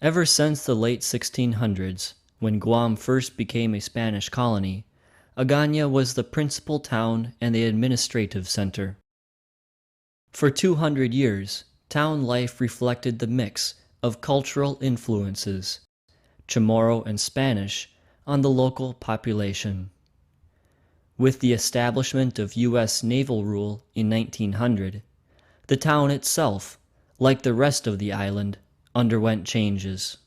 Ever since the late 1600s, when Guam first became a Spanish colony, Agaña was the principal town and the administrative center. For 200 years, town life reflected the mix of cultural influences, Chamorro and Spanish, on the local population. With the establishment of U.S. naval rule in 1900, the town itself, like the rest of the island, underwent changes.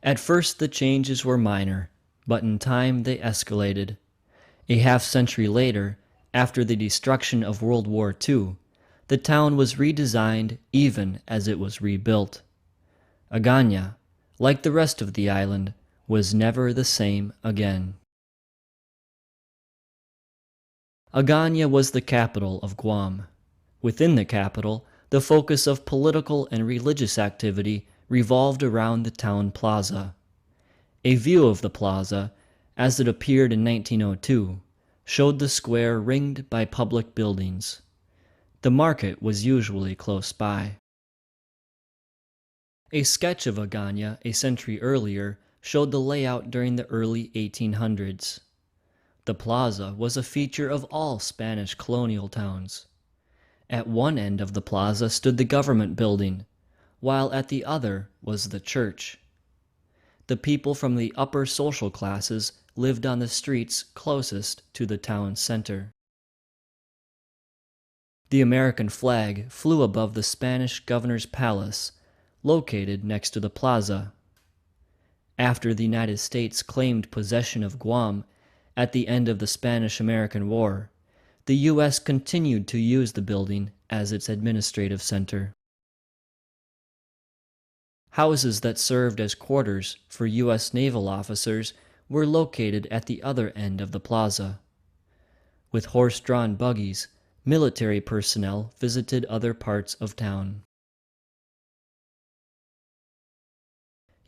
At first the changes were minor, but in time they escalated. A half-century later, after the destruction of World War II, the town was redesigned even as it was rebuilt. Agaña, like the rest of the island, was never the same again. Agaña was the capital of Guam. Within the capital, the focus of political and religious activity revolved around the town plaza. A view of the plaza, as it appeared in 1902, showed the square ringed by public buildings. The market was usually close by. A sketch of Agaña a century earlier showed the layout during the early 1800s. The plaza was a feature of all Spanish colonial towns. At one end of the plaza stood the government building, while at the other was the church. The people from the upper social classes lived on the streets closest to the town center. The American flag flew above the Spanish governor's palace, located next to the plaza. After the United States claimed possession of Guam at the end of the Spanish-American War, the U.S. continued to use the building as its administrative center. Houses that served as quarters for U.S. naval officers were located at the other end of the plaza. With horse-drawn buggies, military personnel visited other parts of town.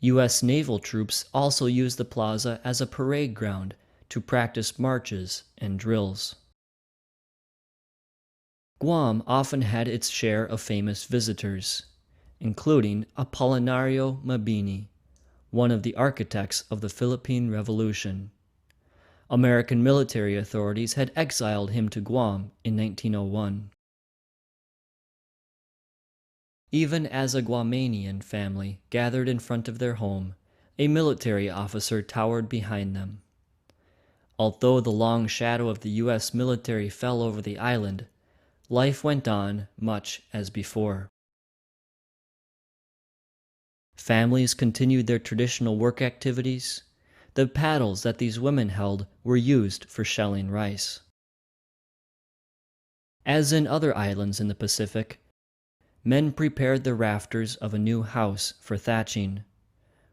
U.S. naval troops also used the plaza as a parade ground to practice marches and drills. Guam often had its share of famous visitors, including Apolinario Mabini, one of the architects of the Philippine Revolution. American military authorities had exiled him to Guam in 1901. Even as a Guamanian family gathered in front of their home, a military officer towered behind them. Although the long shadow of the U.S. military fell over the island, life went on much as before. Families continued their traditional work activities. The paddles that these women held were used for shelling rice. As in other islands in the Pacific, men prepared the rafters of a new house for thatching.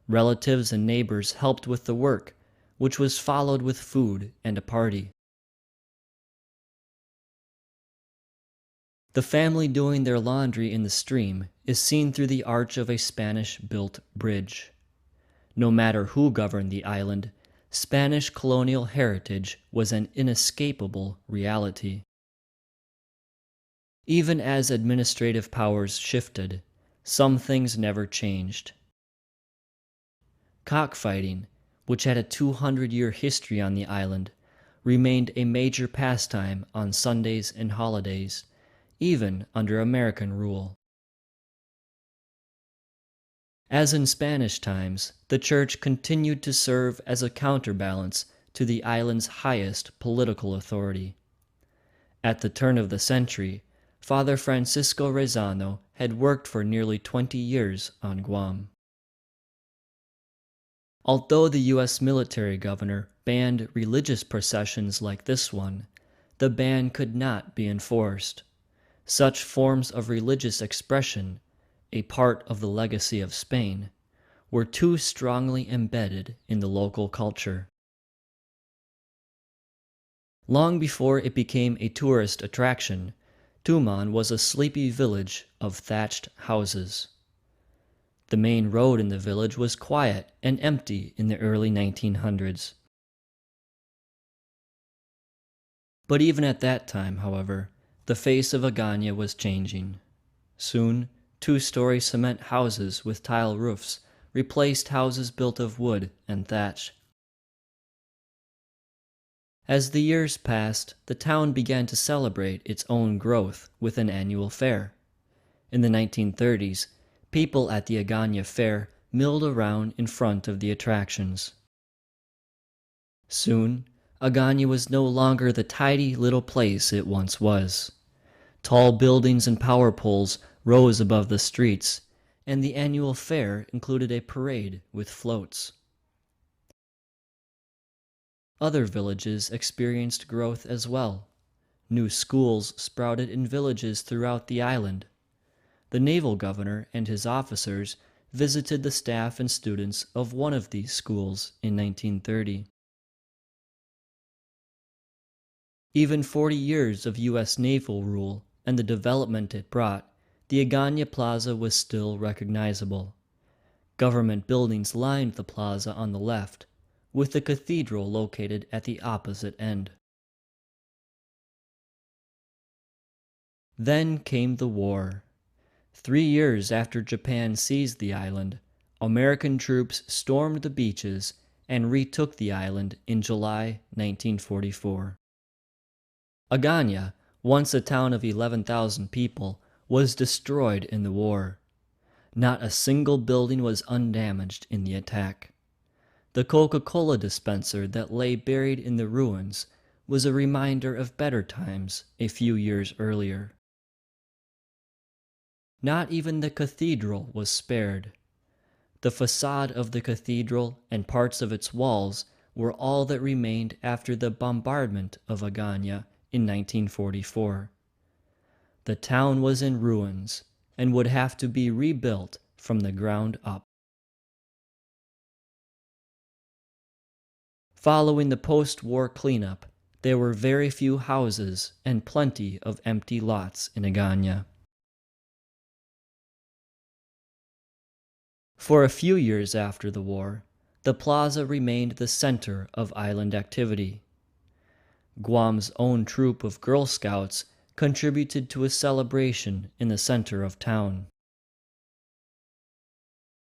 Relatives and neighbors helped with the work, which was followed with food and a party. The family doing their laundry in the stream is seen through the arch of a Spanish-built bridge. No matter who governed the island, Spanish colonial heritage was an inescapable reality. Even as administrative powers shifted, some things never changed. Cockfighting, which had a 200-year history on the island, remained a major pastime on Sundays and holidays, even under American rule. As in Spanish times, the church continued to serve as a counterbalance to the island's highest political authority. At the turn of the century, Father Francisco Rezano had worked for nearly 20 years on Guam. Although the U.S. military governor banned religious processions like this one, the ban could not be enforced. Such forms of religious expression, a part of the legacy of Spain, were too strongly embedded in the local culture. Long before it became a tourist attraction, Tumon was a sleepy village of thatched houses. The main road in the village was quiet and empty in the early 1900s. But even at that time, however, the face of Agaña was changing. Soon, two-story cement houses with tile roofs replaced houses built of wood and thatch. As the years passed, the town began to celebrate its own growth with an annual fair. In the 1930s, people at the Agana Fair milled around in front of the attractions. Soon, Agana was no longer the tidy little place it once was. Tall buildings and power poles rose above the streets, and the annual fair included a parade with floats. Other villages experienced growth as well. New schools sprouted in villages throughout the island. The naval governor and his officers visited the staff and students of one of these schools in 1930. Even 40 years of U.S. naval rule and the development it brought, the Agana Plaza was still recognizable. Government buildings lined the plaza on the left, with the cathedral located at the opposite end. Then came the war. 3 years after Japan seized the island, American troops stormed the beaches and retook the island in July 1944. Agana, once a town of 11,000 people, was destroyed in the war. Not a single building was undamaged in the attack. The Coca-Cola dispenser that lay buried in the ruins was a reminder of better times a few years earlier. Not even the cathedral was spared. The facade of the cathedral and parts of its walls were all that remained after the bombardment of Agana in 1944. The town was in ruins and would have to be rebuilt from the ground up. Following the post-war cleanup, there were very few houses and plenty of empty lots in Agana. For a few years after the war, the plaza remained the center of island activity. Guam's own troop of Girl Scouts contributed to a celebration in the center of town.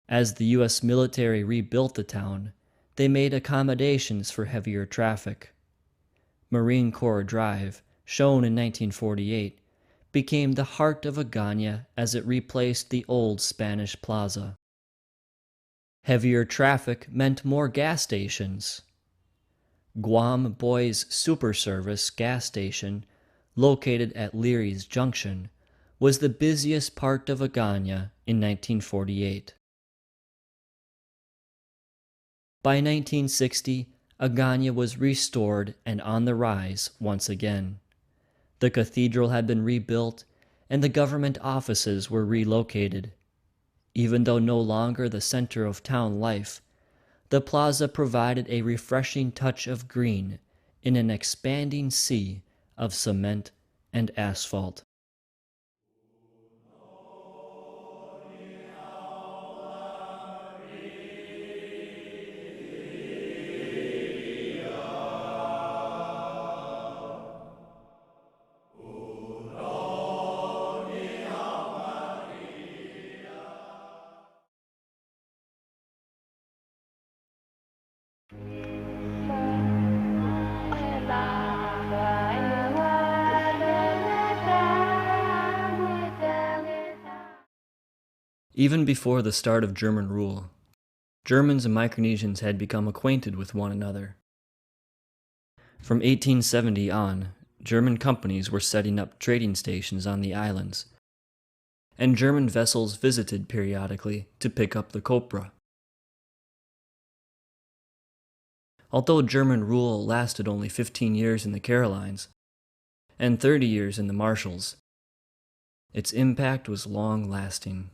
As the U.S. military rebuilt the town, they made accommodations for heavier traffic. Marine Corps Drive, shown in 1948, became the heart of Agana as it replaced the old Spanish plaza. Heavier traffic meant more gas stations. Guam Boys Super Service gas station, located at Leary's Junction, was the busiest part of Agana in 1948. By 1960, Agana was restored and on the rise once again. The cathedral had been rebuilt, and the government offices were relocated. Even though no longer the center of town life, the plaza provided a refreshing touch of green in an expanding sea of cement and asphalt. Even before the start of German rule, Germans and Micronesians had become acquainted with one another. From 1870 on, German companies were setting up trading stations on the islands, and German vessels visited periodically to pick up the copra. Although German rule lasted only 15 years in the Carolines and 30 years in the Marshalls, its impact was long-lasting.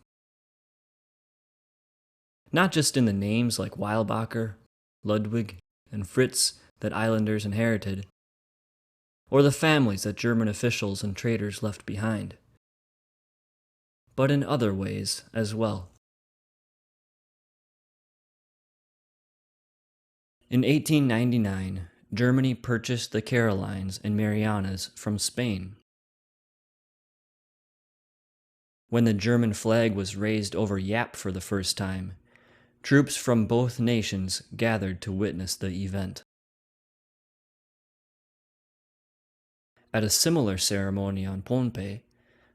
Not just in the names like Weilbacher, Ludwig, and Fritz that islanders inherited, or the families that German officials and traders left behind, but in other ways as well. In 1899, Germany purchased the Carolines and Marianas from Spain. When the German flag was raised over Yap for the first time, troops from both nations gathered to witness the event. At a similar ceremony on Pohnpei,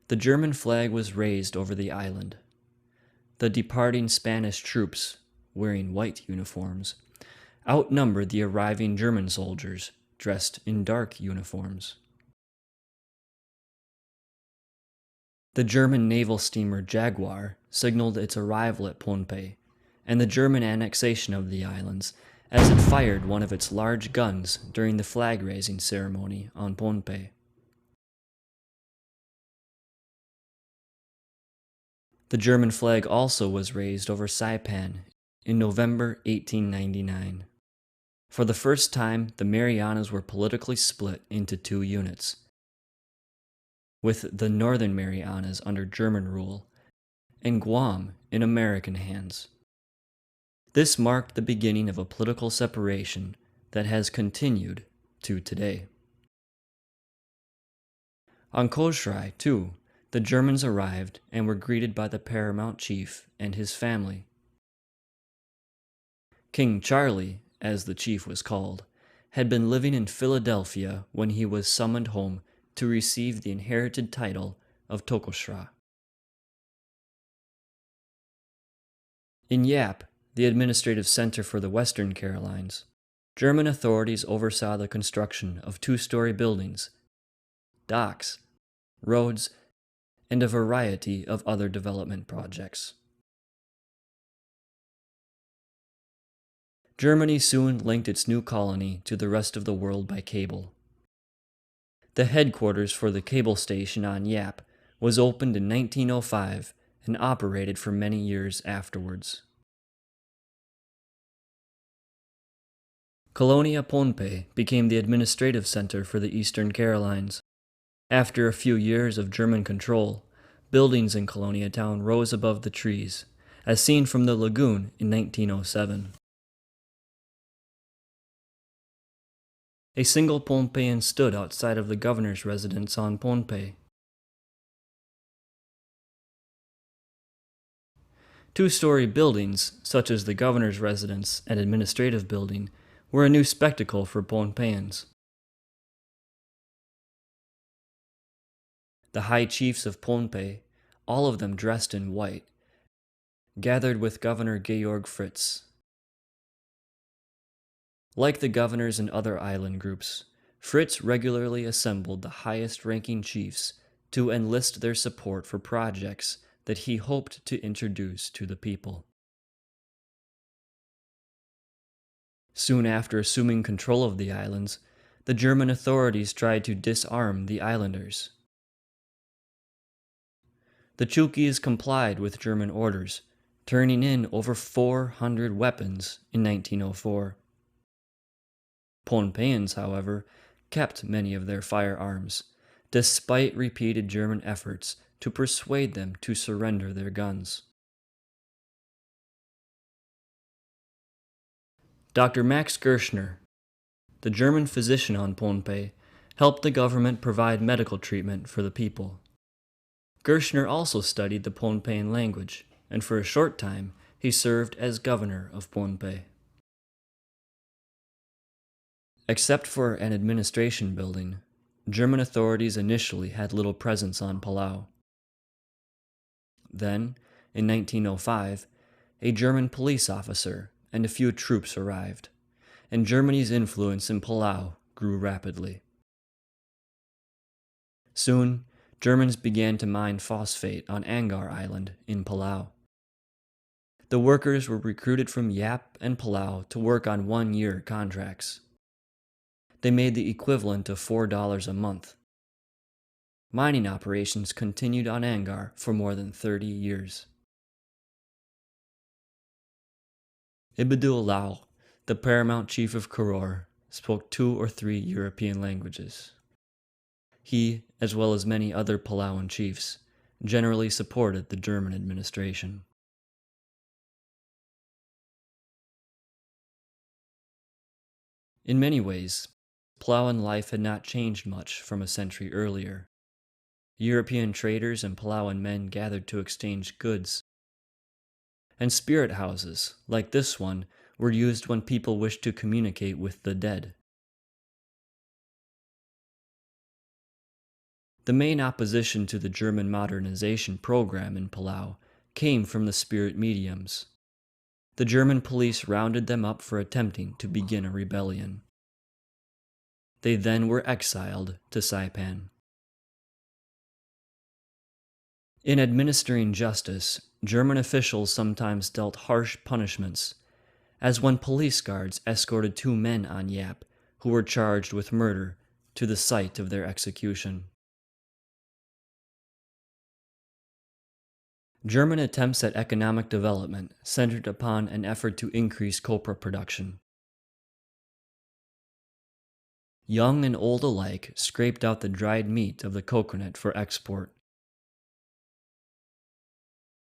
the German flag was raised over the island. The departing Spanish troops, wearing white uniforms, outnumbered the arriving German soldiers, dressed in dark uniforms. The German naval steamer Jaguar signaled its arrival at Pohnpei and the German annexation of the islands as it fired one of its large guns during the flag-raising ceremony on Pohnpei. The German flag also was raised over Saipan in November 1899. For the first time, the Marianas were politically split into two units, with the Northern Marianas under German rule and Guam in American hands. This marked the beginning of a political separation that has continued to today. On Koshrai, too, the Germans arrived and were greeted by the paramount chief and his family. King Charlie, as the chief was called, had been living in Philadelphia when he was summoned home to receive the inherited title of Tokoshra. In Yap, the administrative center for the Western Carolines, German authorities oversaw the construction of two-story buildings, docks, roads, and a variety of other development projects. Germany soon linked its new colony to the rest of the world by cable. The headquarters for the cable station on Yap was opened in 1905 and operated for many years afterwards. Colonia Pohnpei became the administrative center for the Eastern Carolines. After a few years of German control, buildings in Colonia Town rose above the trees, as seen from the lagoon in 1907. A single Pohnpeian stood outside of the governor's residence on Pohnpei. Two-story buildings, such as the governor's residence and administrative building, were a new spectacle for Pohnpeians. The high chiefs of Pohnpei, all of them dressed in white, gathered with Governor Georg Fritz. Like the governors and other island groups, Fritz regularly assembled the highest-ranking chiefs to enlist their support for projects that he hoped to introduce to the people. Soon after assuming control of the islands, the German authorities tried to disarm the islanders. The Chukis complied with German orders, turning in over 400 weapons in 1904. Pohnpeians, however, kept many of their firearms, despite repeated German efforts to persuade them to surrender their guns. Dr. Max Gerschner, the German physician on Pohnpei, helped the government provide medical treatment for the people. Gerschner also studied the Pohnpeian language, and for a short time he served as governor of Pohnpei. Except for an administration building, German authorities initially had little presence on Palau. Then, in 1905, a German police officer and a few troops arrived, and Germany's influence in Palau grew rapidly. Soon, Germans began to mine phosphate on Angar Island in Palau. The workers were recruited from Yap and Palau to work on one-year contracts. They made the equivalent of $4 a month. Mining operations continued on Angar for more than 30 years. Ibadul Lau, the paramount chief of Koror, spoke 2 or 3 European languages. He, as well as many other Palauan chiefs, generally supported the German administration. In many ways, Palauan life had not changed much from a century earlier. European traders and Palawan men gathered to exchange goods. And spirit houses, like this one, were used when people wished to communicate with the dead. The main opposition to the German modernization program in Palau came from the spirit mediums. The German police rounded them up for attempting to begin a rebellion. They then were exiled to Saipan. In administering justice, German officials sometimes dealt harsh punishments, as when police guards escorted 2 men on Yap who were charged with murder to the site of their execution. German attempts at economic development centered upon an effort to increase copra production. Young and old alike scraped out the dried meat of the coconut for export.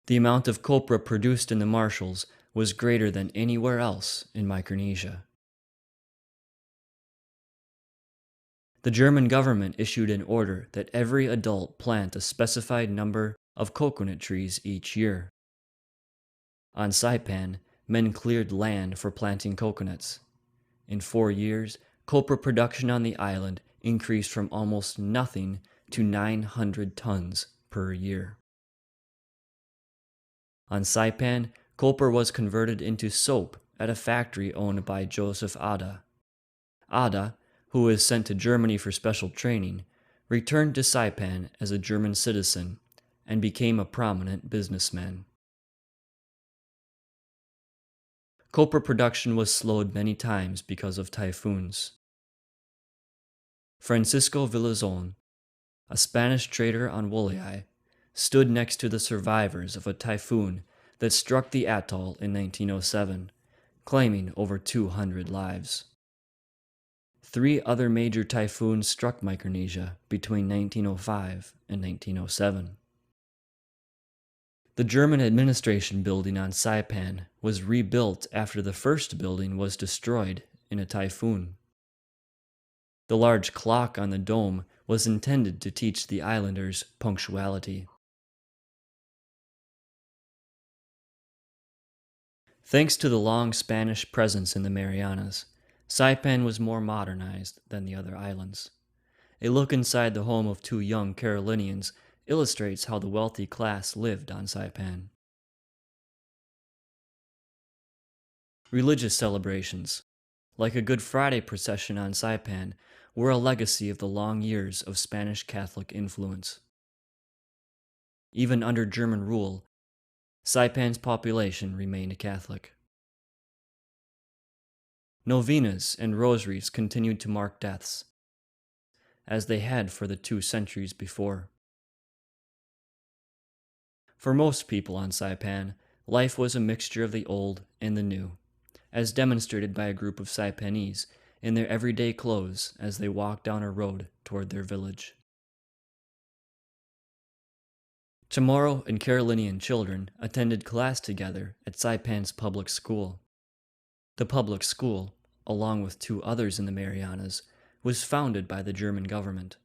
The amount of copra produced in the Marshalls was greater than anywhere else in Micronesia. The German government issued an order that every adult plant a specified number of coconut trees each year. On Saipan, men cleared land for planting coconuts. In 4 years, copra production on the island increased from almost nothing to 900 tons per year. On Saipan, copra was converted into soap at a factory owned by Joseph Ada. Ada, who was sent to Germany for special training, returned to Saipan as a German citizen and became a prominent businessman. Copra production was slowed many times because of typhoons. Francisco Villazon, a Spanish trader on Wolai, stood next to the survivors of a typhoon that struck the atoll in 1907, claiming over 200 lives. 3 other major typhoons struck Micronesia between 1905 and 1907. The German administration building on Saipan was rebuilt after the first building was destroyed in a typhoon. The large clock on the dome was intended to teach the islanders punctuality. Thanks to the long Spanish presence in the Marianas, Saipan was more modernized than the other islands. A look inside the home of 2 young Carolinians illustrates how the wealthy class lived on Saipan. Religious celebrations, like a Good Friday procession on Saipan, were a legacy of the long years of Spanish Catholic influence. Even under German rule, Saipan's population remained Catholic. Novenas and rosaries continued to mark deaths, as they had for the 2 centuries before. For most people on Saipan, life was a mixture of the old and the new, as demonstrated by a group of Saipanese in their everyday clothes as they walked down a road toward their village. Chamorro and Carolinian children attended class together at Saipan's public school. The public school, along with 2 others in the Marianas, was founded by the German government.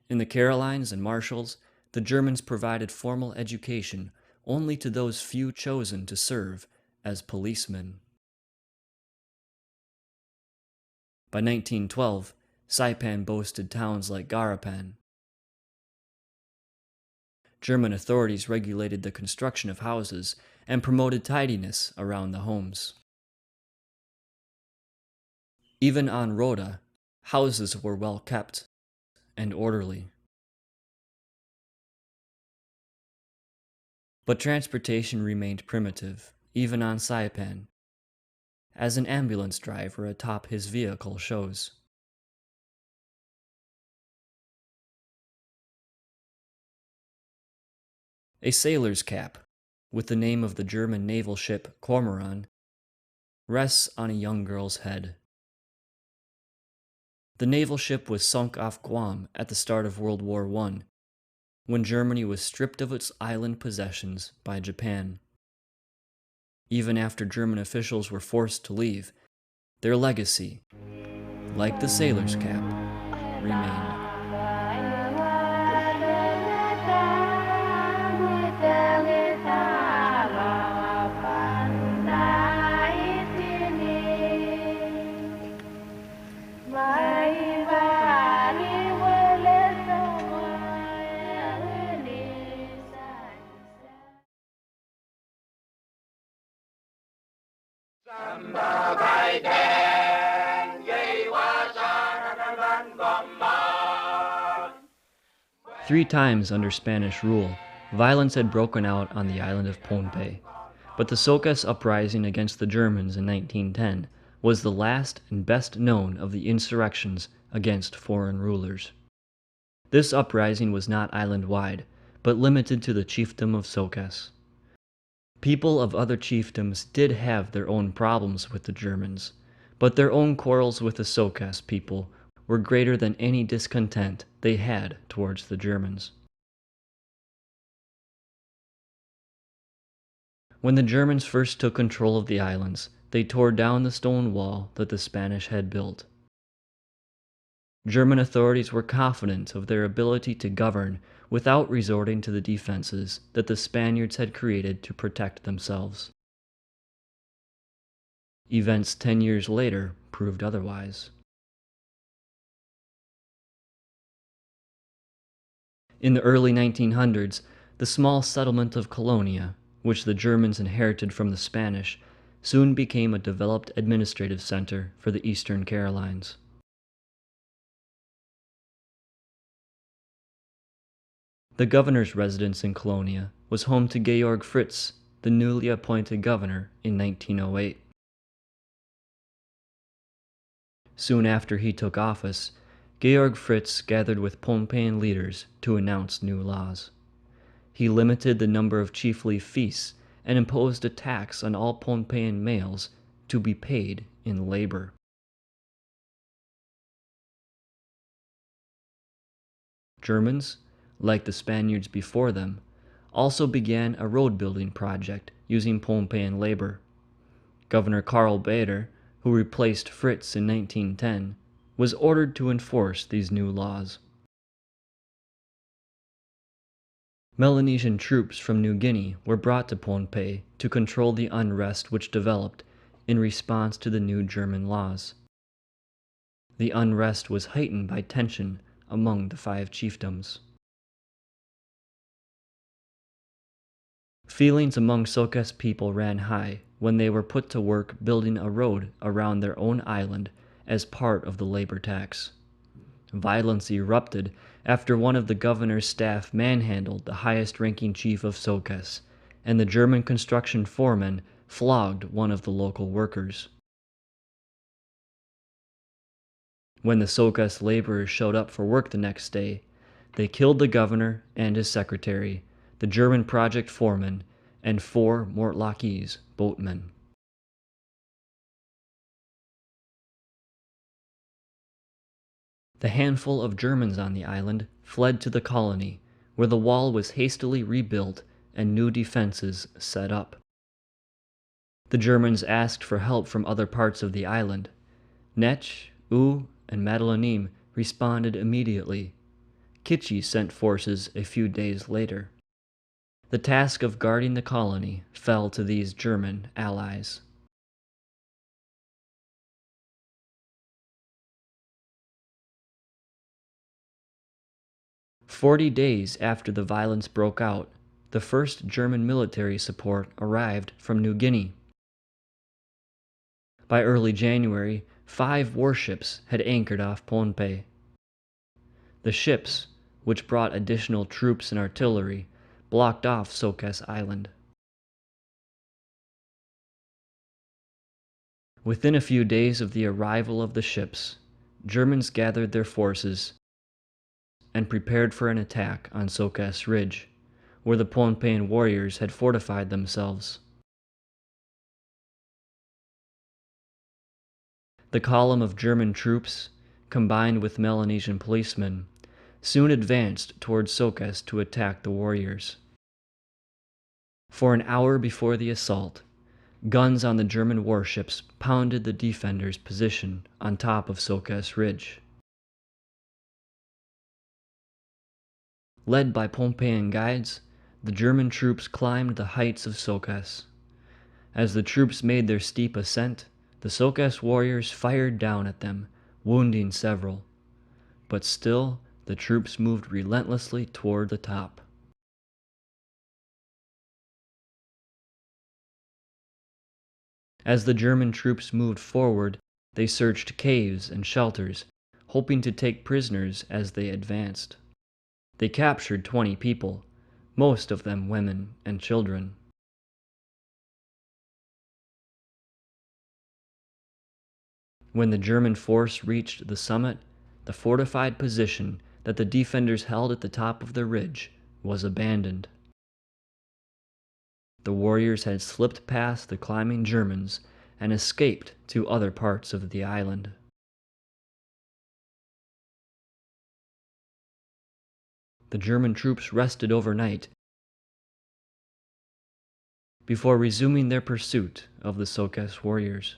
In the Carolines and Marshalls, the Germans provided formal education only to those few chosen to serve as policemen. By 1912, Saipan boasted towns like Garapan. German authorities regulated the construction of houses and promoted tidiness around the homes. Even on Rota, houses were well kept and orderly. But transportation remained primitive, even on Saipan, as an ambulance driver atop his vehicle shows. A sailor's cap, with the name of the German naval ship Cormoran, rests on a young girl's head. The naval ship was sunk off Guam at the start of World War I, when Germany was stripped of its island possessions by Japan. Even after German officials were forced to leave, their legacy, like the sailor's cap, remained. 3 times under Spanish rule, violence had broken out on the island of Pohnpei, but the Socas uprising against the Germans in 1910 was the last and best known of the insurrections against foreign rulers. This uprising was not island-wide, but limited to the chiefdom of Socas. People of other chiefdoms did have their own problems with the Germans, but their own quarrels with the Socas people were greater than any discontent they had towards the Germans. When the Germans first took control of the islands, they tore down the stone wall that the Spanish had built. German authorities were confident of their ability to govern without resorting to the defenses that the Spaniards had created to protect themselves. Events 10 years later proved otherwise. In the early 1900s, the small settlement of Colonia, which the Germans inherited from the Spanish, soon became a developed administrative center for the Eastern Carolines. The governor's residence in Colonia was home to Georg Fritz, the newly appointed governor in 1908. Soon after he took office, Georg Fritz gathered with Pohnpeian leaders to announce new laws. He limited the number of chiefly feasts and imposed a tax on all Pohnpeian males to be paid in labor. Germans, like the Spaniards before them, also began a road-building project using Pohnpeian labor. Governor Karl Bader, who replaced Fritz in 1910, was ordered to enforce these new laws. Melanesian troops from New Guinea were brought to Pohnpei to control the unrest which developed in response to the new German laws. The unrest was heightened by tension among the 5 chiefdoms. Feelings among Socas people ran high when they were put to work building a road around their own island as part of the labor tax. Violence erupted after one of the governor's staff manhandled the highest-ranking chief of Socas, and the German construction foreman flogged one of the local workers. When the Socas laborers showed up for work the next day, they killed the governor and his secretary, the German project foreman, and 4 Mortlockese boatmen. The handful of Germans on the island fled to the colony, where the wall was hastily rebuilt and new defenses set up. The Germans asked for help from other parts of the island. Netsch, Oo, and Madeleine responded immediately. Kitchie sent forces a few days later. The task of guarding the colony fell to these German allies. "40 days after the violence broke out, the first German military support arrived from New Guinea. By early January, 5 warships had anchored off Pohnpei. The ships, which brought additional troops and artillery, blocked off Socas Island. Within a few days of the arrival of the ships, Germans gathered their forces and prepared for an attack on Socas Ridge, where the Pohnpeian warriors had fortified themselves. The column of German troops, combined with Melanesian policemen, soon advanced towards Socas to attack the warriors. For an hour before the assault, guns on the German warships pounded the defenders' position on top of Socas Ridge. Led by Pohnpeian guides, the German troops climbed the heights of Socas. As the troops made their steep ascent, the Socas warriors fired down at them, wounding several. But still, the troops moved relentlessly toward the top. As the German troops moved forward, they searched caves and shelters, hoping to take prisoners as they advanced. They captured 20 people, most of them women and children. When the German force reached the summit, the fortified position that the defenders held at the top of the ridge was abandoned. The warriors had slipped past the climbing Germans and escaped to other parts of the island. The German troops rested overnight before resuming their pursuit of the Sokas warriors.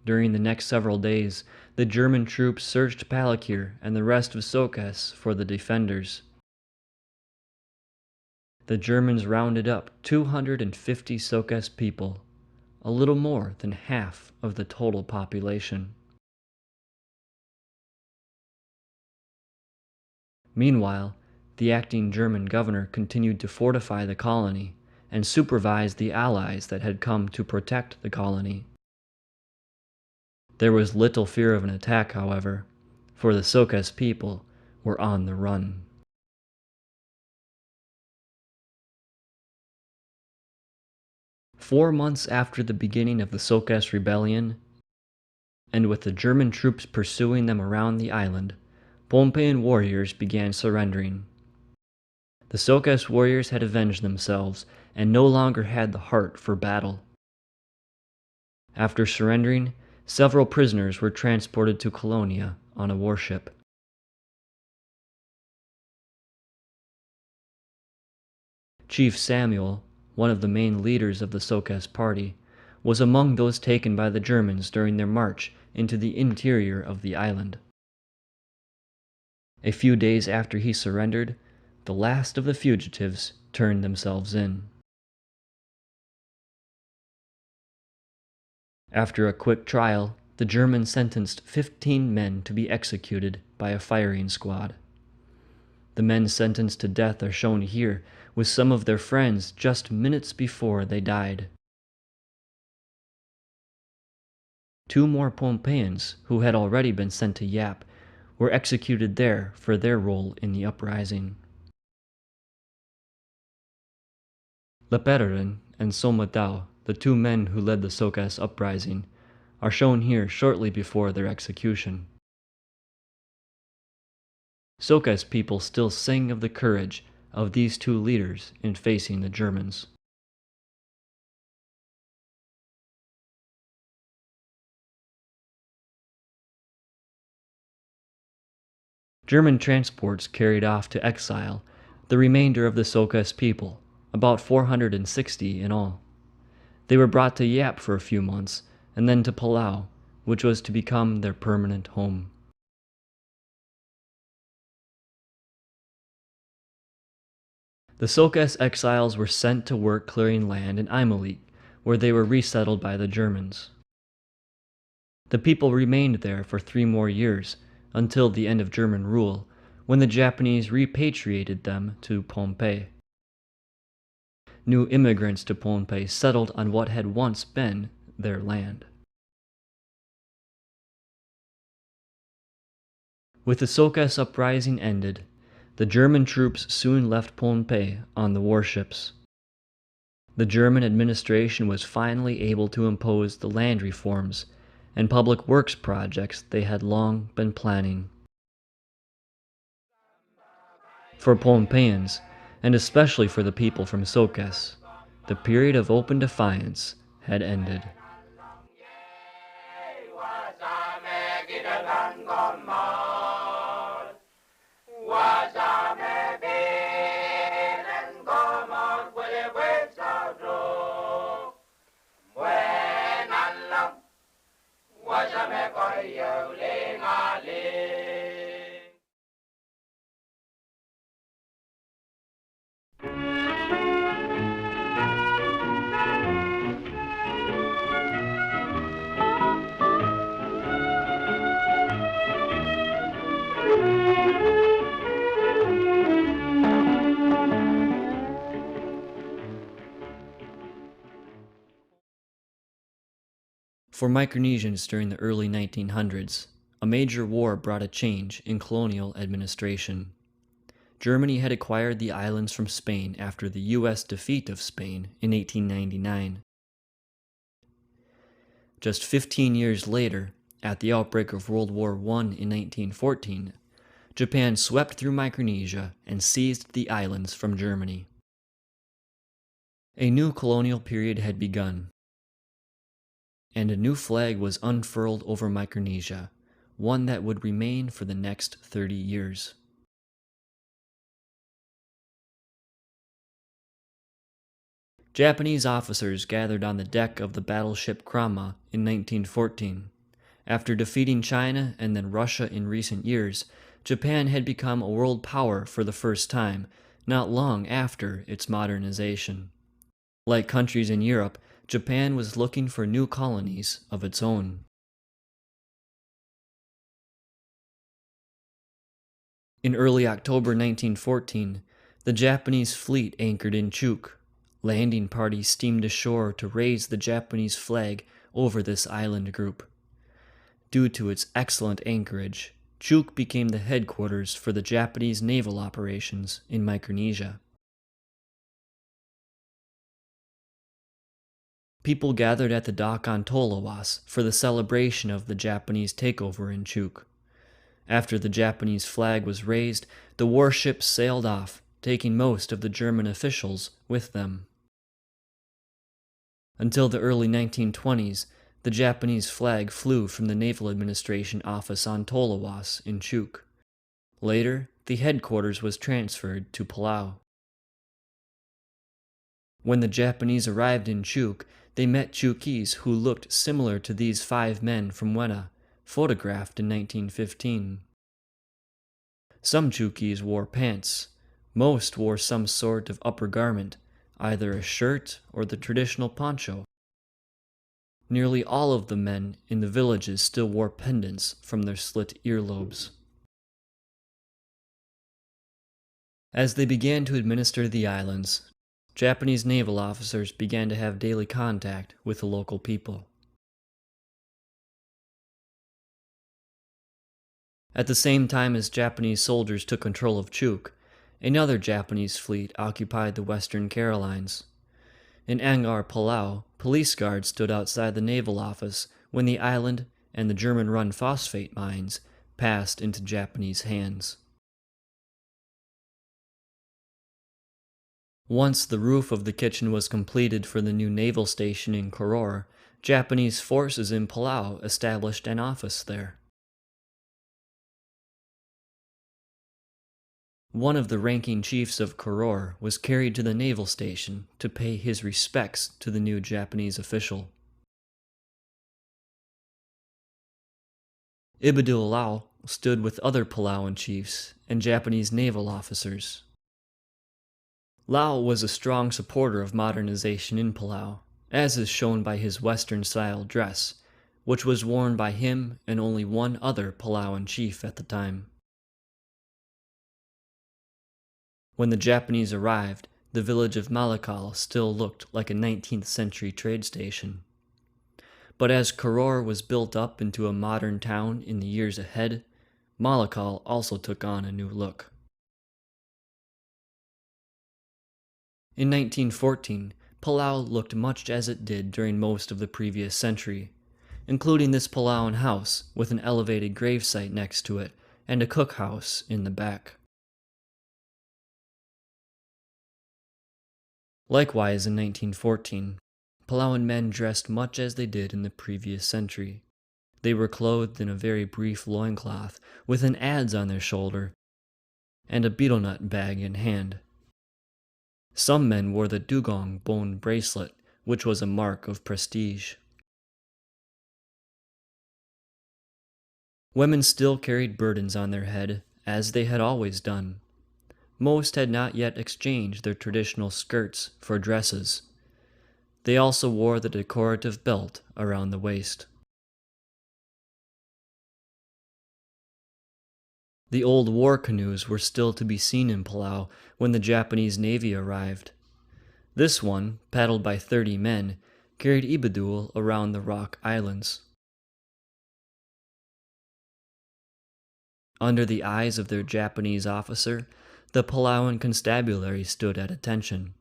During the next several days, the German troops searched Palikir and the rest of Sokas for the defenders. The Germans rounded up 250 Sokas people, a little more than half of the total population. Meanwhile, the acting German governor continued to fortify the colony and supervise the allies that had come to protect the colony. There was little fear of an attack, however, for the Sokas people were on the run. Four months after the beginning of the Sokas rebellion, and with the German troops pursuing them around the island, Pohnpeian warriors began surrendering. The Sokas warriors had avenged themselves and no longer had the heart for battle. After surrendering, several prisoners were transported to Colonia on a warship. Chief Samuel, one of the main leaders of the Sokas party, was among those taken by the Germans during their march into the interior of the island. A few days after he surrendered, the last of the fugitives turned themselves in. After a quick trial, the Germans sentenced 15 men to be executed by a firing squad. The men sentenced to death are shown here with some of their friends just minutes before they died. Two more Pohnpeians, who had already been sent to Yap, were executed there for their role in the uprising. Lepererin and Somadao, the two men who led the Sokas uprising, are shown here shortly before their execution. Sokas people still sing of the courage of these two leaders in facing the Germans. German transports carried off to exile the remainder of the Sokas people, about 460 in all. They were brought to Yap for a few months, and then to Palau, which was to become their permanent home. The Sokas exiles were sent to work clearing land in Imalik, where they were resettled by the Germans. The people remained there for 3 more years, until the end of German rule, when the Japanese repatriated them to Pohnpei. New immigrants to Pohnpei settled on what had once been their land. With the Sokas uprising ended, the German troops soon left Pohnpei on the warships. The German administration was finally able to impose the land reforms and public works projects they had long been planning. For Pohnpeians, and especially for the people from Sokas, the period of open defiance had ended. For Micronesians during the early 1900s, a major war brought a change in colonial administration. Germany had acquired the islands from Spain after the U.S. defeat of Spain in 1899. Just 15 years later, at the outbreak of World War I in 1914, Japan swept through Micronesia and seized the islands from Germany. A new colonial period had begun, and a new flag was unfurled over Micronesia, one that would remain for the next 30 years. Japanese officers gathered on the deck of the battleship Krama in 1914. After defeating China and then Russia in recent years, Japan had become a world power for the first time, not long after its modernization. Like countries in Europe, Japan was looking for new colonies of its own. In early October 1914, the Japanese fleet anchored in Chuuk. Landing parties steamed ashore to raise the Japanese flag over this island group. Due to its excellent anchorage, Chuuk became the headquarters for the Japanese naval operations in Micronesia. People gathered at the dock on Tolawas for the celebration of the Japanese takeover in Chuuk. After the Japanese flag was raised, the warships sailed off, taking most of the German officials with them. Until the early 1920s, the Japanese flag flew from the Naval Administration Office on Tolawas in Chuuk. Later, the headquarters was transferred to Palau. When the Japanese arrived in Chuuk, they met Chuukese who looked similar to these 5 men from Wena, photographed in 1915. Some Chuukese wore pants. Most wore some sort of upper garment, either a shirt or the traditional poncho. Nearly all of the men in the villages still wore pendants from their slit earlobes. As they began to administer the islands, Japanese naval officers began to have daily contact with the local people. At the same time as Japanese soldiers took control of Chuuk, another Japanese fleet occupied the Western Carolines. In Angar, Palau, police guards stood outside the naval office when the island and the German-run phosphate mines passed into Japanese hands. Once the roof of the kitchen was completed for the new naval station in Koror, Japanese forces in Palau established an office there. One of the ranking chiefs of Koror was carried to the naval station to pay his respects to the new Japanese official. Ibadul Lao stood with other Palauan chiefs and Japanese naval officers. Lao was a strong supporter of modernization in Palau, as is shown by his Western-style dress, which was worn by him and only one other Palauan chief at the time. When the Japanese arrived, the village of Malakal still looked like a 19th century trade station. But as Koror was built up into a modern town in the years ahead, Malakal also took on a new look. In 1914, Palau looked much as it did during most of the previous century, including this Palauan house with an elevated gravesite next to it and a cookhouse in the back. Likewise, in 1914, Palauan men dressed much as they did in the previous century. They were clothed in a very brief loincloth, with an adze on their shoulder, and a betel nut bag in hand. Some men wore the dugong bone bracelet, which was a mark of prestige. Women still carried burdens on their head, as they had always done. Most had not yet exchanged their traditional skirts for dresses. They also wore the decorative belt around the waist. The old war canoes were still to be seen in Palau when the Japanese Navy arrived. This one, paddled by 30 men, carried Ibadul around the rock islands. Under the eyes of their Japanese officer, the Palawan constabulary stood at attention.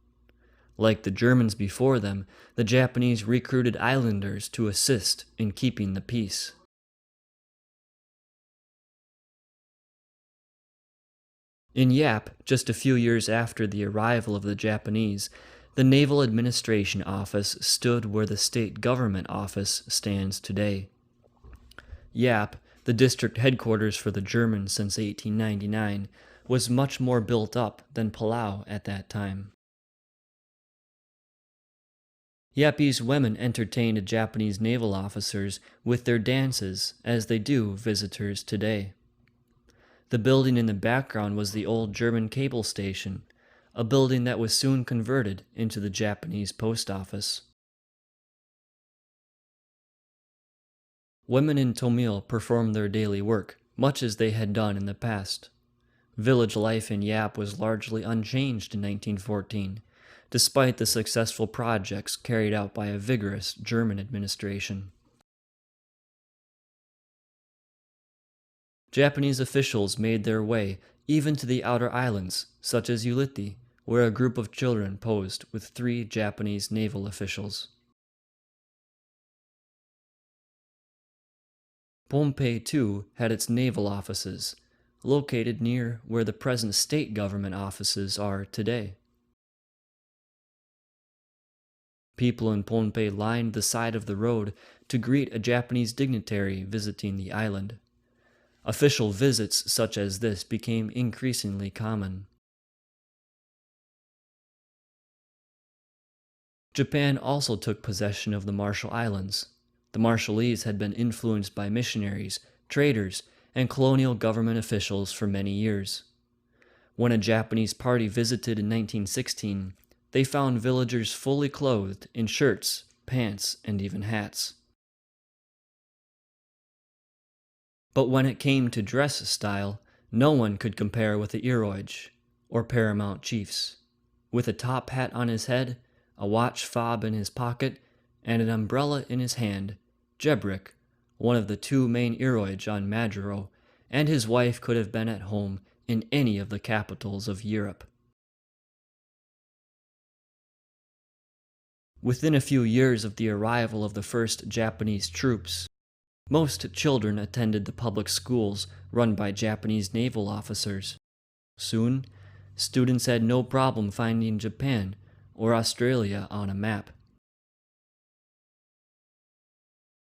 Like the Germans before them, the Japanese recruited islanders to assist in keeping the peace. In Yap, just a few years after the arrival of the Japanese, the Naval Administration Office stood where the state government office stands today. Yap, the district headquarters for the Germans since 1899, was much more built up than Palau at that time. Yapese women entertained Japanese naval officers with their dances as they do visitors today. The building in the background was the old German cable station, a building that was soon converted into the Japanese post office. Women in Tomil performed their daily work, much as they had done in the past. Village life in Yap was largely unchanged in 1914, despite the successful projects carried out by a vigorous German administration. Japanese officials made their way even to the outer islands, such as Ulithi, where a group of children posed with 3 Japanese naval officials. Pohnpei, too, had its naval offices, located near where the present state government offices are today. People in Pohnpei lined the side of the road to greet a Japanese dignitary visiting the island. Official visits such as this became increasingly common. Japan also took possession of the Marshall Islands. The Marshallese had been influenced by missionaries, traders, and colonial government officials for many years. When a Japanese party visited in 1916, they found villagers fully clothed in shirts, pants, and even hats. But when it came to dress style, no one could compare with the Iroij, or paramount chiefs. With a top hat on his head, a watch fob in his pocket, and an umbrella in his hand, Jebrick, one of the 2 main Iroij on Majuro, and his wife could have been at home in any of the capitals of Europe. Within a few years of the arrival of the first Japanese troops, most children attended the public schools run by Japanese naval officers. Soon, students had no problem finding Japan or Australia on a map.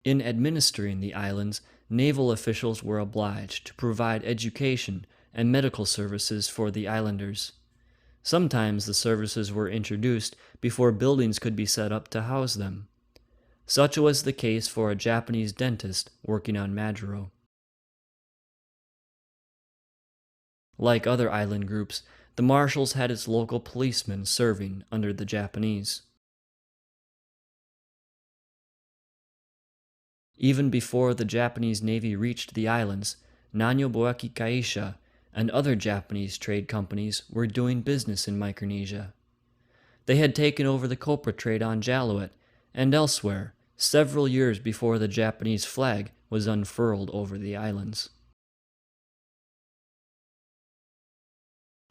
In administering the islands, naval officials were obliged to provide education and medical services for the islanders. Sometimes the services were introduced before buildings could be set up to house them. Such was the case for a Japanese dentist working on Majuro. Like other island groups, the Marshalls had its local policemen serving under the Japanese. Even before the Japanese Navy reached the islands, Nanyo Boeki Kaisha and other Japanese trade companies were doing business in Micronesia. They had taken over the copra trade on Jaluit and elsewhere several years before the Japanese flag was unfurled over the islands.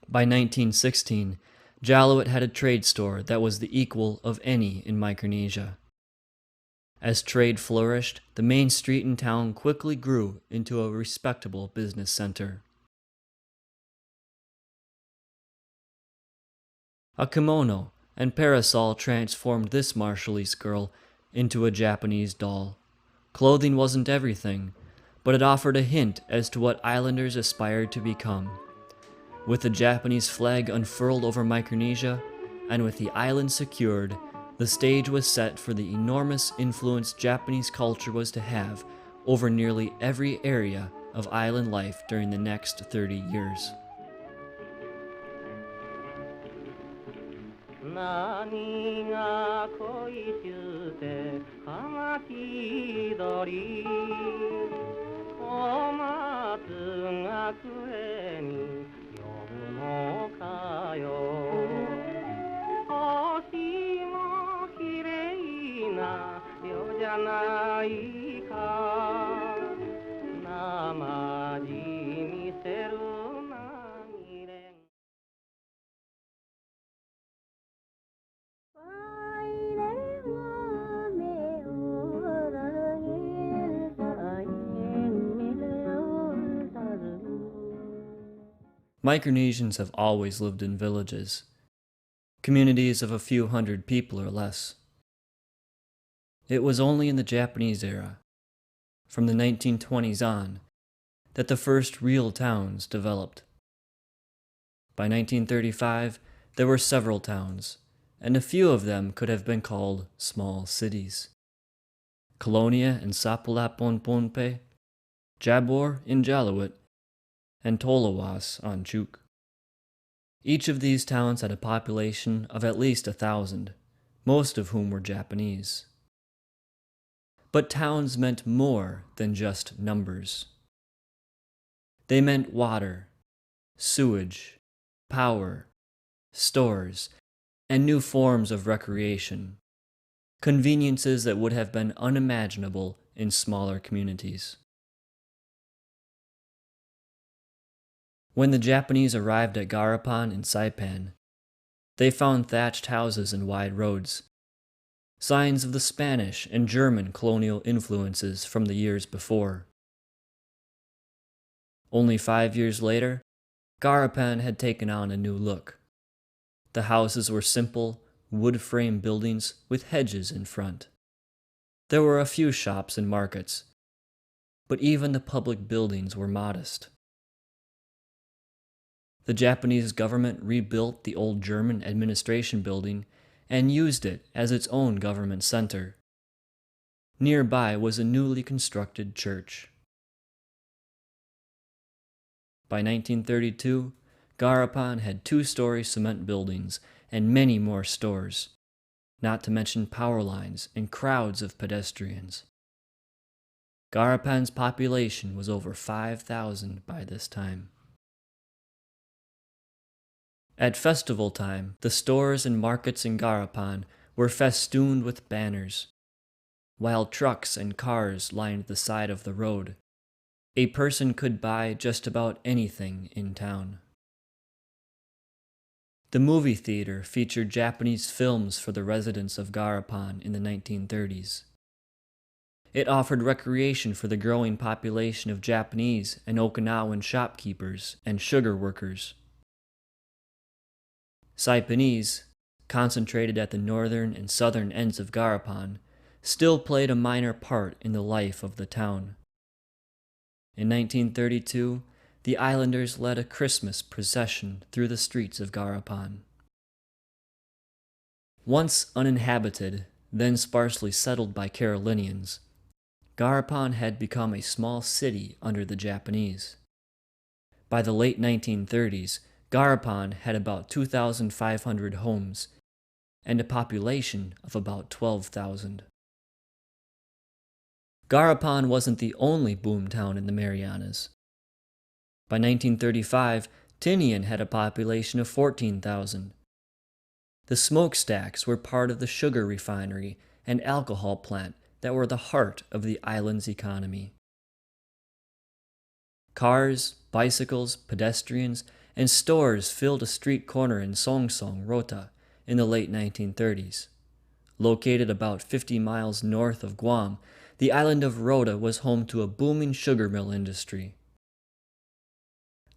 By 1916, Jaluit had a trade store that was the equal of any in Micronesia. As trade flourished, the main street in town quickly grew into a respectable business center. A kimono and parasol transformed this Marshallese girl into a Japanese doll. Clothing wasn't everything, but it offered a hint as to what islanders aspired to become. With the Japanese flag unfurled over Micronesia, and with the island secured, the stage was set for the enormous influence Japanese culture was to have over nearly every area of island life during the next 30 years. 何が恋中て葉巻鳥小松が暮に呼ぶのかよ星もきれいな夜じゃないかなまじみ Micronesians have always lived in villages, communities of a few hundred people or less. It was only in the Japanese era, from the 1920s on, that the first real towns developed. By 1935, there were several towns, and a few of them could have been called small cities. Colonia and Sapulaponponpe, Jabor in Jalawit, and Tolawas on Chuk. Each of these towns had a population of at least 1,000, most of whom were Japanese. But towns meant more than just numbers. They meant water, sewage, power, stores, and new forms of recreation, conveniences that would have been unimaginable in smaller communities. When the Japanese arrived at Garapan in Saipan, they found thatched houses and wide roads, signs of the Spanish and German colonial influences from the years before. Only 5 years later, Garapan had taken on a new look. The houses were simple, wood-frame buildings with hedges in front. There were a few shops and markets, but even the public buildings were modest. The Japanese government rebuilt the old German administration building and used it as its own government center. Nearby was a newly constructed church. By 1932, Garapan had 2-story cement buildings and many more stores, not to mention power lines and crowds of pedestrians. Garapan's population was over 5,000 by this time. At festival time, the stores and markets in Garapan were festooned with banners, while trucks and cars lined the side of the road. A person could buy just about anything in town. The movie theater featured Japanese films for the residents of Garapan in the 1930s. It offered recreation for the growing population of Japanese and Okinawan shopkeepers and sugar workers. Saipanese, concentrated at the northern and southern ends of Garapan, still played a minor part in the life of the town. In 1932, the islanders led a Christmas procession through the streets of Garapan. Once uninhabited, then sparsely settled by Carolinians, Garapan had become a small city under the Japanese. By the late 1930s, Garapan had about 2,500 homes and a population of about 12,000. Garapan wasn't the only boom town in the Marianas. By 1935, Tinian had a population of 14,000. The smokestacks were part of the sugar refinery and alcohol plant that were the heart of the island's economy. Cars, bicycles, pedestrians, and stores filled a street corner in Songsong, Rota, in the late 1930s. Located about 50 miles north of Guam, the island of Rota was home to a booming sugar mill industry.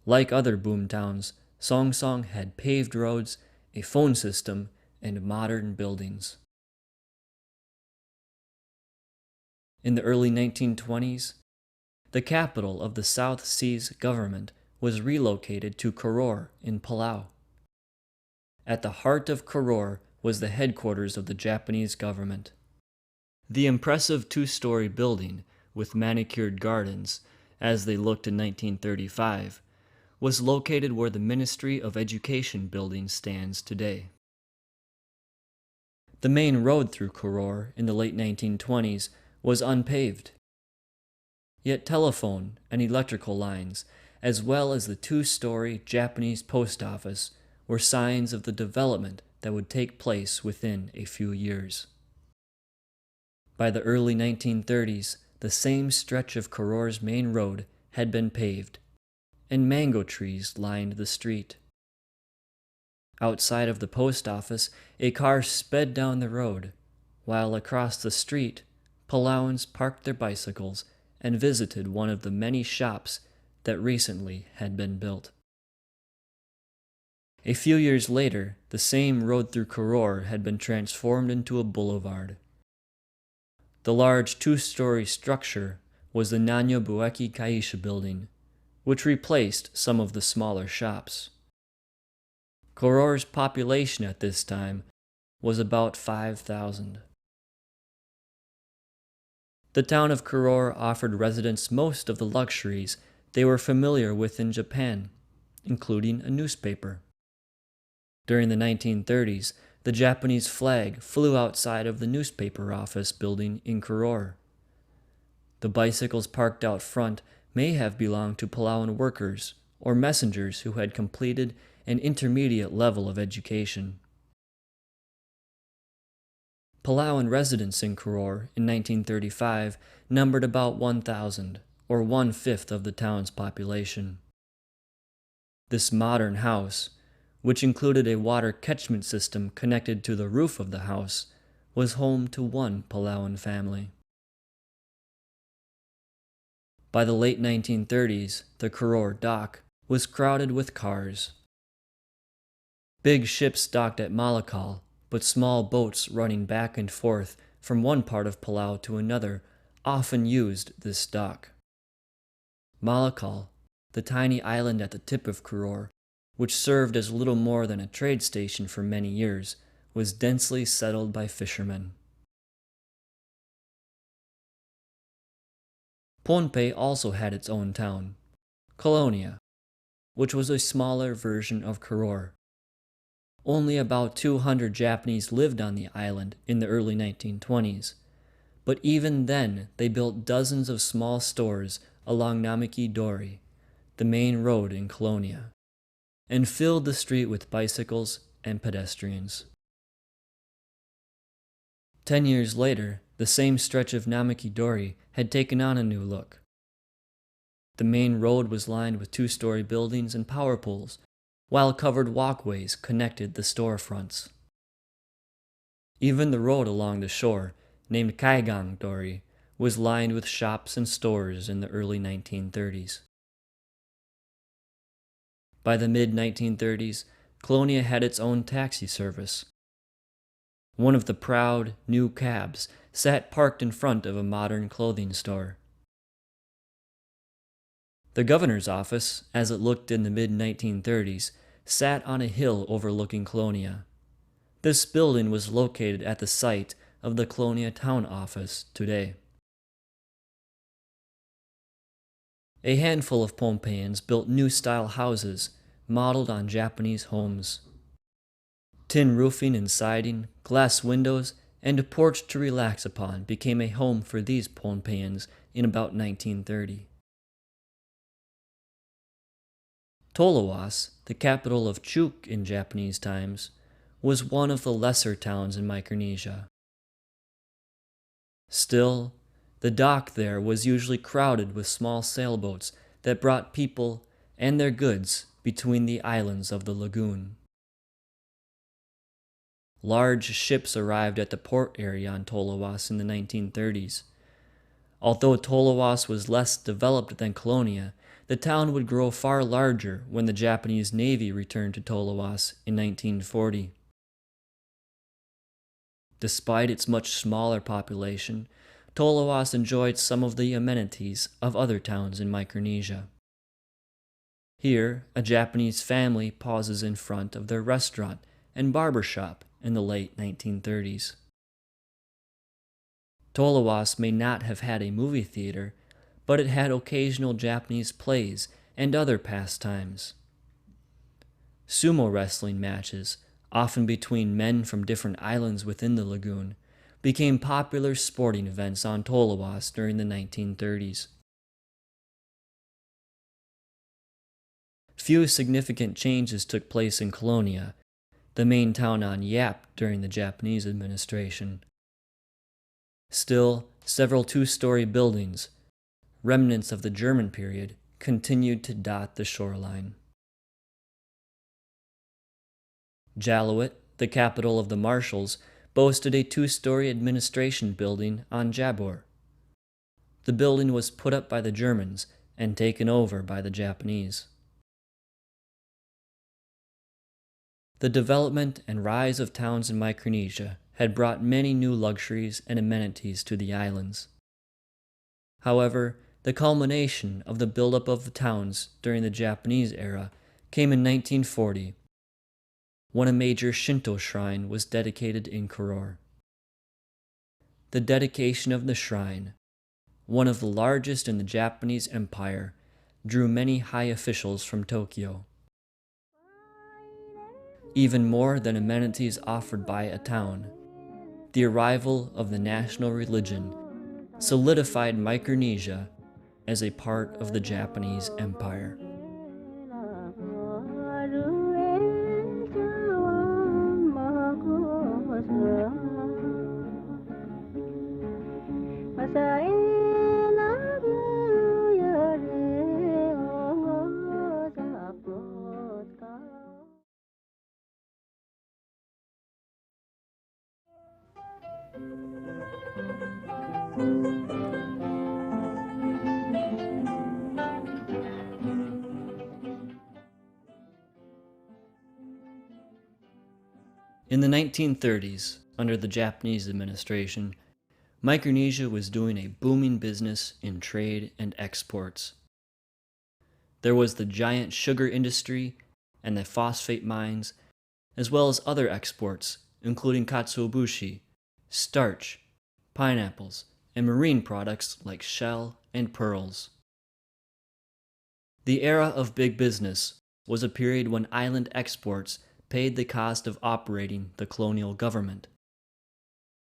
Like other boom towns, Songsong had paved roads, a phone system, and modern buildings. In the early 1920s, the capital of the South Seas government was relocated to Koror in Palau. At the heart of Koror was the headquarters of the Japanese government. The impressive 2-story building, with manicured gardens, as they looked in 1935, was located where the Ministry of Education building stands today. The main road through Koror in the late 1920s was unpaved. Yet telephone and electrical lines, as well as the 2-story Japanese post office, were signs of the development that would take place within a few years. By the early 1930s, the same stretch of Koror's main road had been paved, and mango trees lined the street. Outside of the post office, a car sped down the road, while across the street, Palauans parked their bicycles and visited one of the many shops that recently had been built. A few years later, the same road through Koror had been transformed into a boulevard. The large two-story structure was the Nanyo Bueki Kaisha building, which replaced some of the smaller shops. Koror's population at this time was about 5,000. The town of Koror offered residents most of the luxuries they were familiar with in Japan, including a newspaper. During the 1930s, the Japanese flag flew outside of the newspaper office building in Koror. The bicycles parked out front may have belonged to Palauan workers or messengers who had completed an intermediate level of education. Palauan residents in Koror in 1935 numbered about 1,000, or 1/5 of the town's population. This modern house, which included a water catchment system connected to the roof of the house, was home to one Palauan family. By the late 1930s, the Koror dock was crowded with cars. Big ships docked at Malakal, but small boats running back and forth from one part of Palau to another often used this dock. Malakal, the tiny island at the tip of Koror, which served as little more than a trade station for many years, was densely settled by fishermen. Pohnpei also had its own town, Colonia, which was a smaller version of Koror. Only about 200 Japanese lived on the island in the early 1920s, but even then they built dozens of small stores along Namiki-dori, the main road in Colonia, and filled the street with bicycles and pedestrians. 10 years later, the same stretch of Namiki-dori had taken on a new look. The main road was lined with two-story buildings and power poles, while covered walkways connected the storefronts. Even the road along the shore, named Kaigang-dori, was lined with shops and stores in the early 1930s. By the mid-1930s, Colonia had its own taxi service. One of the proud, new cabs sat parked in front of a modern clothing store. The governor's office, as it looked in the mid-1930s, sat on a hill overlooking Colonia. This building was located at the site of the Colonia town office today. A handful of Pohnpeians built new-style houses modeled on Japanese homes. Tin roofing and siding, glass windows, and a porch to relax upon became a home for these Pohnpeians in about 1930. Tolowas, the capital of Chuuk in Japanese times, was one of the lesser towns in Micronesia. Still, the dock there was usually crowded with small sailboats that brought people and their goods between the islands of the lagoon. Large ships arrived at the port area on Tolowas in the 1930s. Although Tolowas was less developed than Colonia, the town would grow far larger when the Japanese Navy returned to Tolowas in 1940. Despite its much smaller population, Tolowas enjoyed some of the amenities of other towns in Micronesia. Here, a Japanese family pauses in front of their restaurant and barber shop in the late 1930s. Tolowas may not have had a movie theater, but it had occasional Japanese plays and other pastimes. Sumo wrestling matches, often between men from different islands within the lagoon, became popular sporting events on Tolowas during the 1930s. Few significant changes took place in Colonia, the main town on Yap during the Japanese administration. Still, several two-story buildings, remnants of the German period, continued to dot the shoreline. Jaluit, the capital of the Marshals, boasted a two-story administration building on Jabor. The building was put up by the Germans and taken over by the Japanese. The development and rise of towns in Micronesia had brought many new luxuries and amenities to the islands. However, the culmination of the buildup of the towns during the Japanese era came in 1940, when a major Shinto shrine was dedicated in Koror. The dedication of the shrine, one of the largest in the Japanese Empire, drew many high officials from Tokyo. Even more than amenities offered by a town, the arrival of the national religion solidified Micronesia as a part of the Japanese Empire. In the 1930s, under the Japanese administration, Micronesia was doing a booming business in trade and exports. There was the giant sugar industry and the phosphate mines, as well as other exports, including katsuobushi, starch, pineapples, and marine products like shell and pearls. The era of big business was a period when island exports paid the cost of operating the colonial government.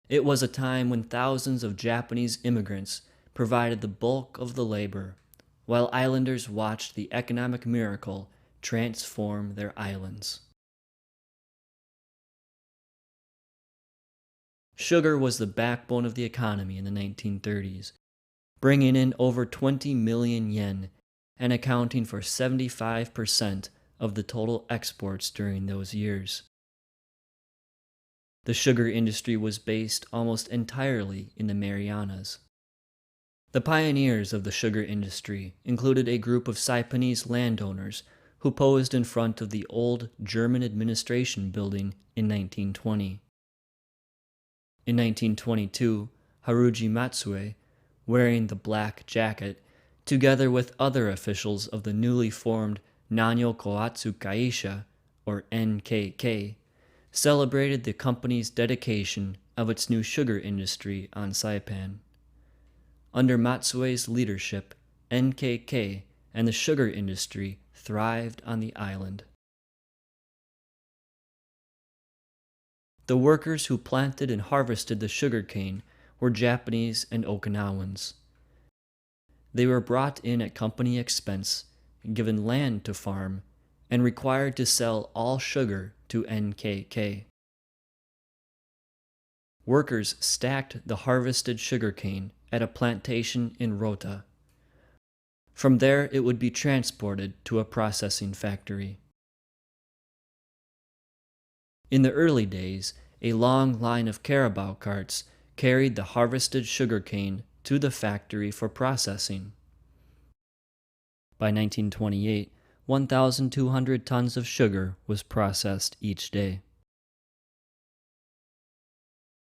It was a time when thousands of Japanese immigrants provided the bulk of the labor, while islanders watched the economic miracle transform their islands. Sugar was the backbone of the economy in the 1930s, bringing in over 20 million yen and accounting for 75% of the total exports during those years. The sugar industry was based almost entirely in the Marianas. The pioneers of the sugar industry included a group of Saipanese landowners who posed in front of the old German administration building in 1920. In 1922, Haruji Matsue, wearing the black jacket, together with other officials of the newly formed Nanyo Koatsu Kaisha, or NKK, celebrated the company's dedication of its new sugar industry on Saipan. Under Matsue's leadership, NKK and the sugar industry thrived on the island. The workers who planted and harvested the sugarcane were Japanese and Okinawans. They were brought in at company expense, given land to farm, and required to sell all sugar to NKK. Workers stacked the harvested sugarcane at a plantation in Rota. From there, it would be transported to a processing factory. In the early days, a long line of carabao carts carried the harvested sugarcane to the factory for processing. By 1928, 1,200 tons of sugar was processed each day.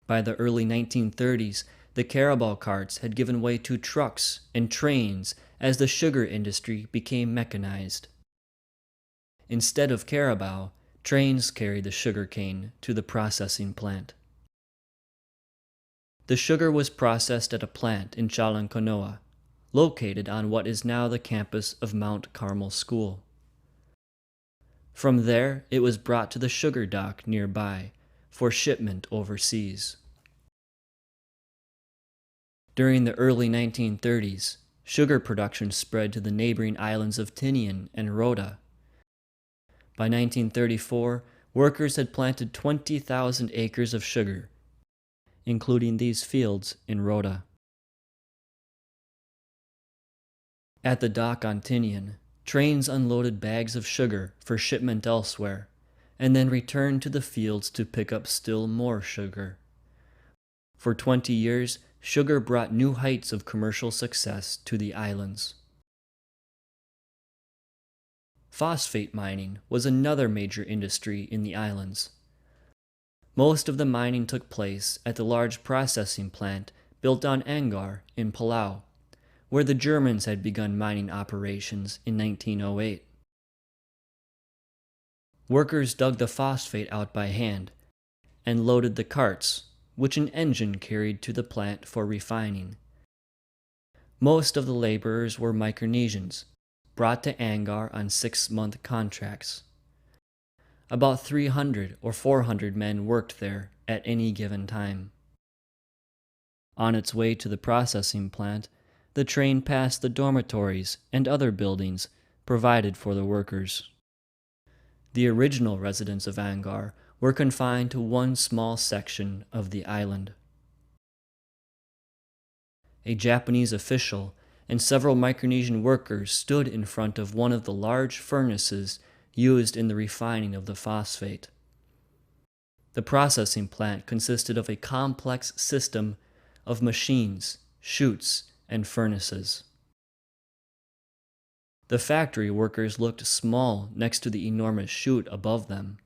By the early 1930s, the carabao carts had given way to trucks and trains as the sugar industry became mechanized. Instead of carabao, trains carried the sugarcane to the processing plant. The sugar was processed at a plant in Chalankonoa, located on what is now the campus of Mount Carmel School. From there, it was brought to the sugar dock nearby for shipment overseas. During the early 1930s, sugar production spread to the neighboring islands of Tinian and Rota. By 1934, workers had planted 20,000 acres of sugar, including these fields in Rota. At the dock on Tinian, trains unloaded bags of sugar for shipment elsewhere, and then returned to the fields to pick up still more sugar. For 20 years, sugar brought new heights of commercial success to the islands. Phosphate mining was another major industry in the islands. Most of the mining took place at the large processing plant built on Angar in Palau, where the Germans had begun mining operations in 1908. Workers dug the phosphate out by hand and loaded the carts, which an engine carried to the plant for refining. Most of the laborers were Micronesians, brought to Angar on 6-month contracts. About 300 or 400 men worked there at any given time. On its way to the processing plant, the train passed the dormitories and other buildings provided for the workers. The original residents of Angar were confined to one small section of the island. A Japanese official and several Micronesian workers stood in front of one of the large furnaces used in the refining of the phosphate. The processing plant consisted of a complex system of machines, chutes, and furnaces. The factory workers looked small next to the enormous chute above them.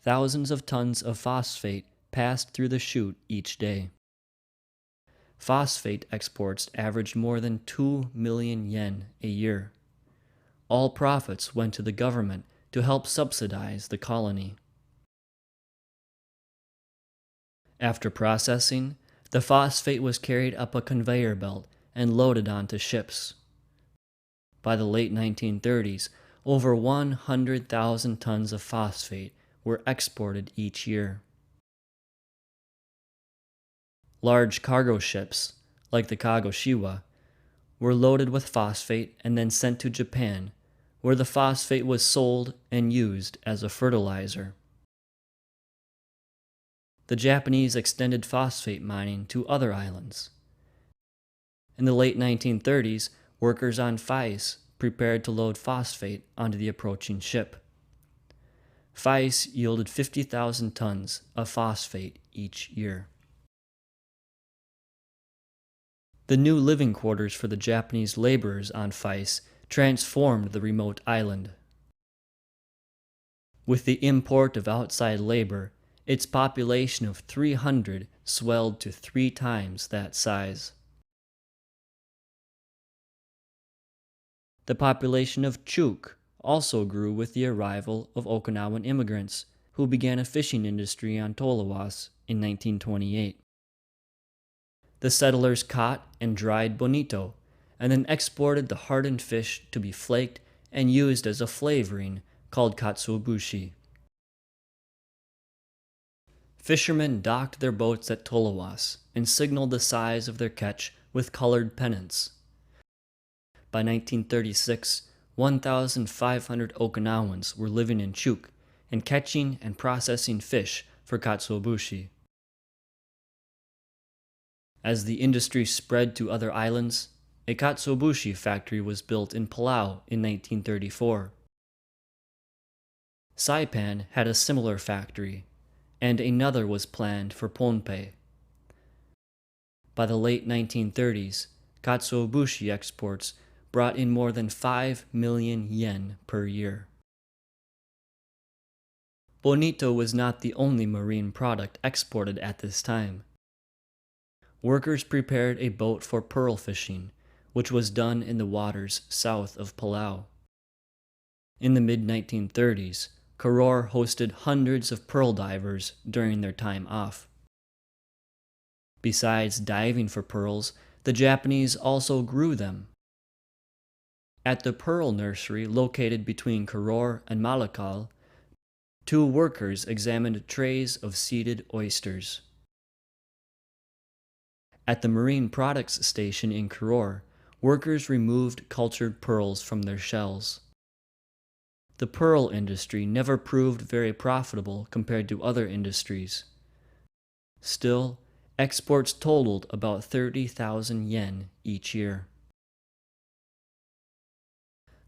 Thousands of tons of phosphate passed through the chute each day. Phosphate exports averaged more than 2 million yen a year. All profits went to the government to help subsidize the colony. After processing, the phosphate was carried up a conveyor belt and loaded onto ships. By the late 1930s, over 100,000 tons of phosphate were exported each year. Large cargo ships, like the Kagoshima, were loaded with phosphate and then sent to Japan, where the phosphate was sold and used as a fertilizer. The Japanese extended phosphate mining to other islands. In the late 1930s, workers on Fais prepared to load phosphate onto the approaching ship. Fais yielded 50,000 tons of phosphate each year. The new living quarters for the Japanese laborers on Fais transformed the remote island. With the import of outside labor, its population of 300 swelled to 3 times that size. The population of Chuuk also grew with the arrival of Okinawan immigrants who began a fishing industry on Tolawas in 1928. The settlers caught and dried bonito, and then exported the hardened fish to be flaked and used as a flavoring called katsuobushi. Fishermen docked their boats at Tolawas and signaled the size of their catch with colored pennants. By 1936, 1,500 Okinawans were living in Chuuk and catching and processing fish for katsuobushi. As the industry spread to other islands, a katsuobushi factory was built in Palau in 1934. Saipan had a similar factory, and another was planned for Pohnpei. By the late 1930s, katsuobushi exports brought in more than 5 million yen per year. Bonito was not the only marine product exported at this time. Workers prepared a boat for pearl fishing, which was done in the waters south of Palau. In the mid-1930s, Koror hosted hundreds of pearl divers during their time off. Besides diving for pearls, the Japanese also grew them. At the pearl nursery located between Koror and Malakal, 2 workers examined trays of seeded oysters. At the Marine Products Station in Koror, workers removed cultured pearls from their shells. The pearl industry never proved very profitable compared to other industries. Still, exports totaled about 30,000 yen each year.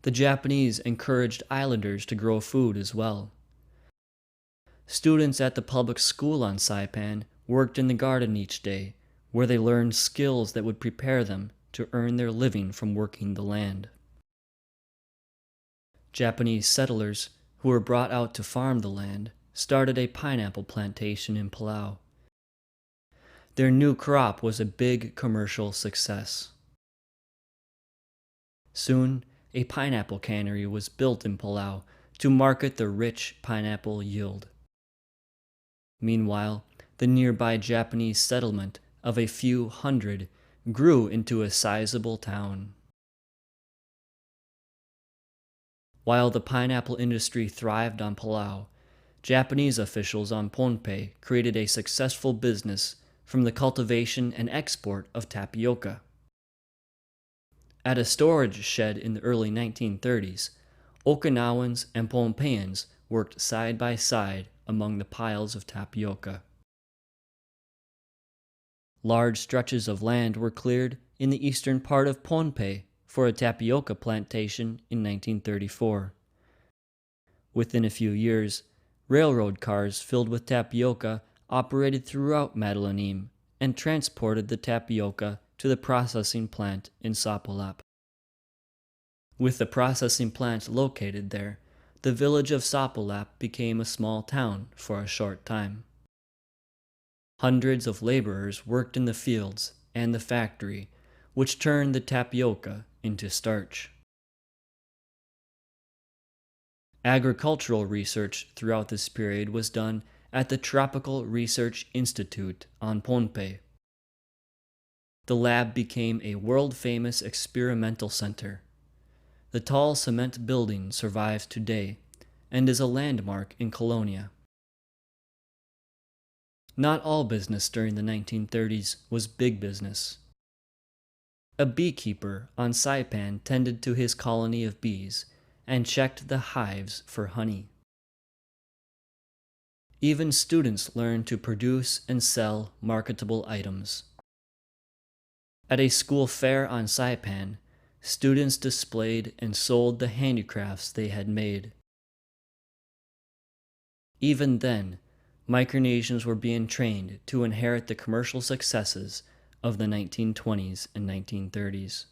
The Japanese encouraged islanders to grow food as well. Students at the public school on Saipan worked in the garden each day, where they learned skills that would prepare them to earn their living from working the land. Japanese settlers who were brought out to farm the land started a pineapple plantation in Palau. Their new crop was a big commercial success. Soon, a pineapple cannery was built in Palau to market the rich pineapple yield. Meanwhile, the nearby Japanese settlement of a few hundred grew into a sizable town. While the pineapple industry thrived on Palau, Japanese officials on Pohnpei created a successful business from the cultivation and export of tapioca. At a storage shed in the early 1930s, Okinawans and Pohnpeians worked side by side among the piles of tapioca. Large stretches of land were cleared in the eastern part of Pohnpei for a tapioca plantation in 1934. Within a few years, railroad cars filled with tapioca operated throughout Madeleine and transported the tapioca to the processing plant in Sapolap. With the processing plant located there, the village of Sapolap became a small town for a short time. Hundreds of laborers worked in the fields and the factory, which turned the tapioca into starch. Agricultural research throughout this period was done at the Tropical Research Institute on Pohnpei. The lab became a world-famous experimental center. The tall cement building survives today and is a landmark in Colonia. Not all business during the 1930s was big business. A beekeeper on Saipan tended to his colony of bees and checked the hives for honey. Even students learned to produce and sell marketable items. At a school fair on Saipan, students displayed and sold the handicrafts they had made. Even then, Micronesians were being trained to inherit the commercial successes of the 1920s and 1930s.